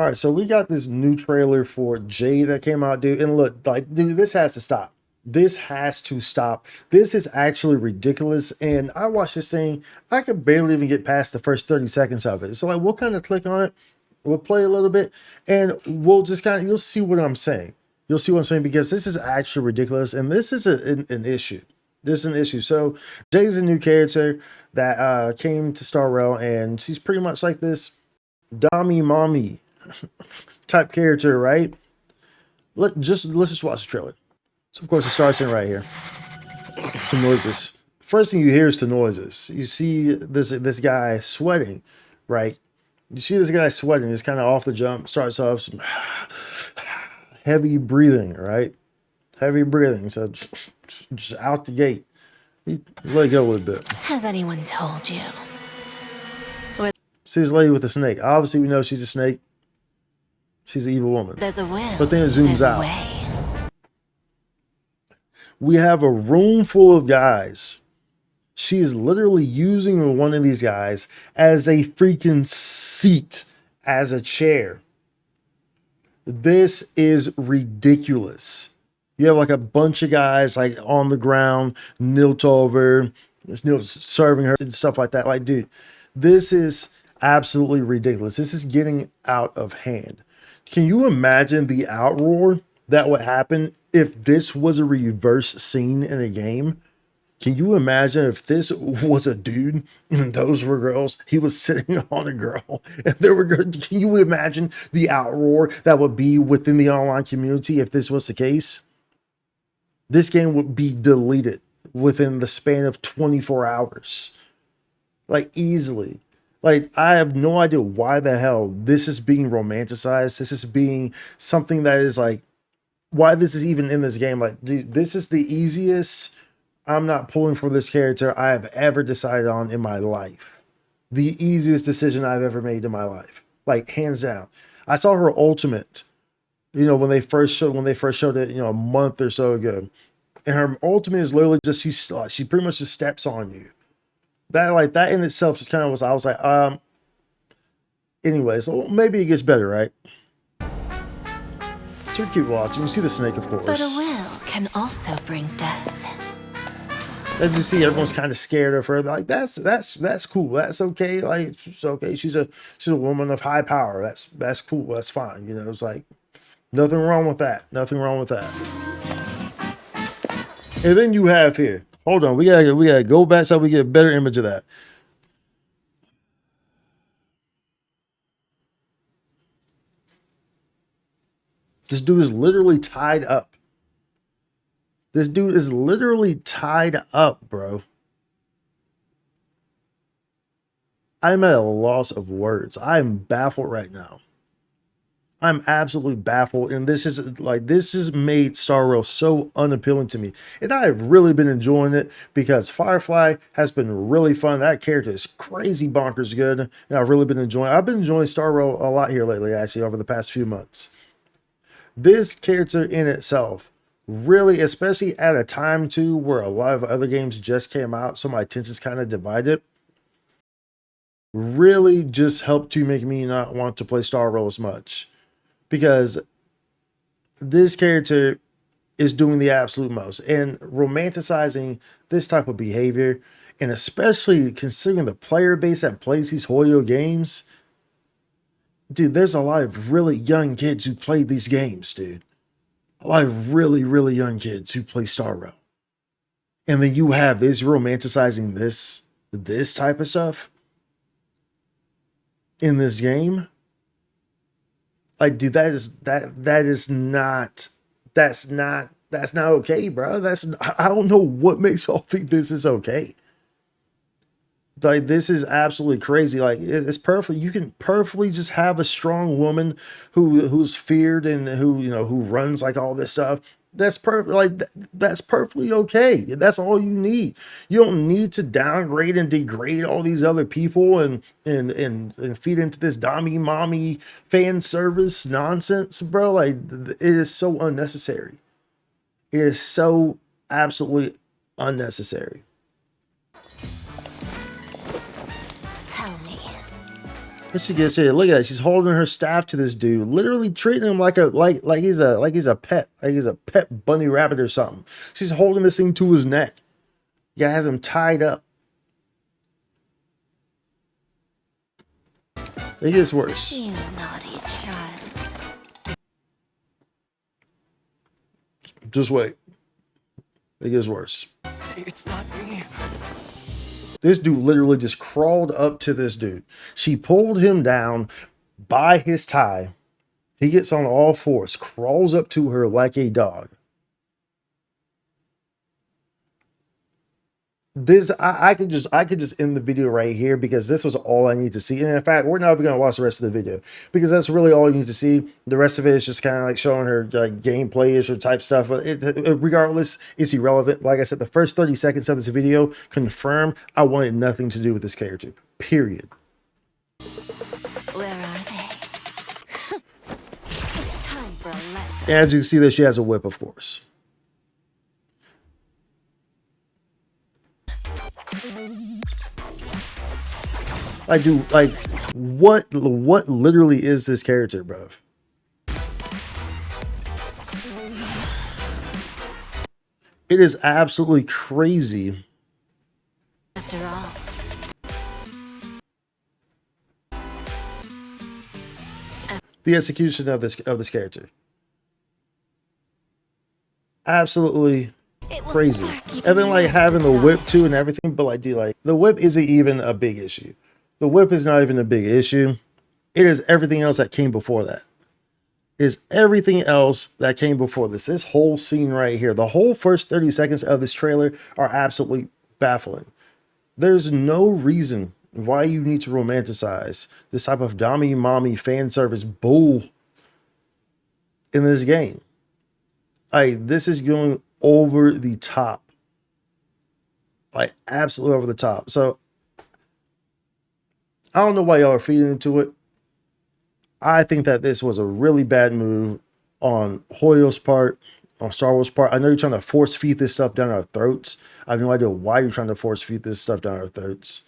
All right, so we got this new trailer for Jade that came out, dude. And look, like, dude, this has to stop. This has to stop. This is actually ridiculous. And I watched this thing, I could barely even get past the first 30 seconds of it. So, like, we'll kind of click on it, we'll play a little bit, and we'll just kind of, you'll see what I'm saying. You'll see what I'm saying because this is actually ridiculous. And this is an issue. This is an issue. So, Jade's a new character that came to Star Rail, and she's pretty much like this Dommy Mommy type character, right? Let's just watch the trailer. So of course it starts in right here. Some noises. First thing you hear is the noises. You see this guy sweating, right? You see this guy sweating. It's kind of off the jump. Starts off some heavy breathing, right? Heavy breathing. So just out the gate. You let it go a little bit. Has anyone told you? See this lady with the snake. Obviously we know she's a snake. She's an evil woman. There's a will. But then it zooms out. Way. We have a room full of guys. She is literally using one of these guys as a freaking seat, as a chair. This is ridiculous. You have like a bunch of guys like on the ground, knelt over, serving her and stuff like that. Like, dude, this is absolutely ridiculous. This is getting out of hand. Can you imagine the outroar that would happen if this was a reverse scene in a game? Can you imagine if this was a dude and those were girls? He was sitting on a girl and there were girls. Can you imagine the outroar that would be within the online community if this was the case? This game would be deleted within the span of 24 hours. Like, easily. Like, I have no idea why the hell this is being romanticized. This is being something that is like, why this is even in this game. Like, dude, this is the easiest I'm not pulling for this character I have ever decided on in my life. The easiest decision I've ever made in my life. Like, hands down. I saw her ultimate, when they first showed it, a month or so ago. And her ultimate is literally just, she pretty much just steps on you. That in itself just kind of was, I was like, anyways, so maybe it gets better, right? So keep watching. You see the snake, of course. But a will can also bring death. As you see, everyone's kind of scared of her. Like, that's cool. That's okay. Like, it's okay. She's a woman of high power. That's cool. That's fine. It's like nothing wrong with that. Nothing wrong with that. And then you have here. Hold on, we gotta go back so we get a better image of that. This dude is literally tied up. This dude is literally tied up, bro. I'm at a loss of words. I'm baffled right now. I'm absolutely baffled, and this has made Star Rail so unappealing to me. And I have really been enjoying it because Firefly has been really fun. That character is crazy bonkers good, and I've really been enjoying Star Rail a lot here lately, actually, over the past few months. This character in itself, really, especially at a time too where a lot of other games just came out, so my attention's kind of divided, really just helped to make me not want to play Star Rail as much. Because this character is doing the absolute most, and romanticizing this type of behavior, and especially considering the player base that plays these Hoyo games, dude, there's a lot of really young kids who play these games, dude. A lot of really, really young kids who play Star Rail. And then you have this romanticizing this type of stuff in this game. Like, dude, that's not okay, bro. I don't know what makes y'all think this is okay. Like, this is absolutely crazy. Like, it's perfect. You can perfectly just have a strong woman who's feared and who runs like all this stuff. That's perfect. Like, that's perfectly okay. That's all you need. You don't need to downgrade and degrade all these other people and feed into this dommy mommy fan service nonsense, bro. Like, it is so unnecessary. It is so absolutely unnecessary. Tell me, Let's see, get here. Look at that. She's holding her staff to this dude, literally treating him like he's a pet, like he's a pet bunny rabbit or something. She's holding this thing to his neck. Yeah, has him tied up. It gets worse. You naughty child. Just wait. It gets worse. It's not me. This dude literally just crawled up to this dude. She pulled him down by his tie. He gets on all fours, crawls up to her like a dog. This I could just end the video right here because this was all I need to see. And in fact, we're not even gonna watch the rest of the video because that's really all you need to see. The rest of it is just kind of like showing her like gameplay-ish or type stuff. But regardless, it's irrelevant. Like I said, the first 30 seconds of this video confirm I wanted nothing to do with this character. Period. Where are they? It's time for a lesson. And as you can see that she has a whip, of course. Like, dude, like, what literally is this character, bro? It is absolutely crazy. After all, The execution of this character. Absolutely it will crazy. spark even And then like more having the whip desire. too and everything, but like, dude, like the whip isn't even a big issue. The whip is not even a big issue. It is everything else that came before that. Is everything else that came before this. This whole scene right here, the whole first 30 seconds of this trailer are absolutely baffling. There's no reason why you need to romanticize this type of dommy mommy fan service bull in this game. Like, this is going over the top. Like, absolutely over the top. So, I don't know why y'all are feeding into it. I think that this was a really bad move on Hoyo's part, on Star Wars' part. I know you're trying to force feed this stuff down our throats. I have no idea why you're trying to force feed this stuff down our throats.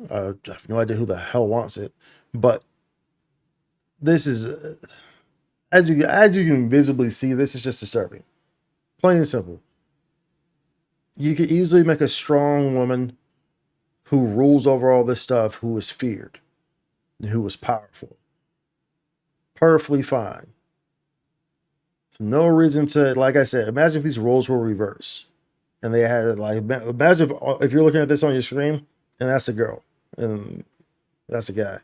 I have no idea who the hell wants it. But this is, as you can visibly see, this is just disturbing. Plain and simple. You could easily make a strong woman who rules over all this stuff, who is feared, and who is powerful. Perfectly fine. No reason to, like I said, imagine if these roles were reversed. And they had, like, imagine if you're looking at this on your screen, and that's a girl, and that's a guy.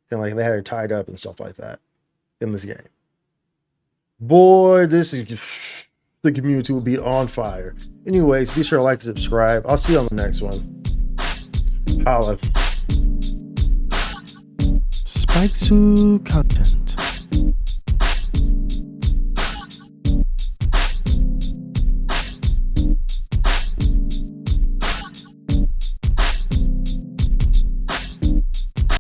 And, like, they had her tied up and stuff like that in this game. Boy, this is, the community will be on fire. Anyways, be sure to like and subscribe. I'll see you on the next one. Holla. Spike to content.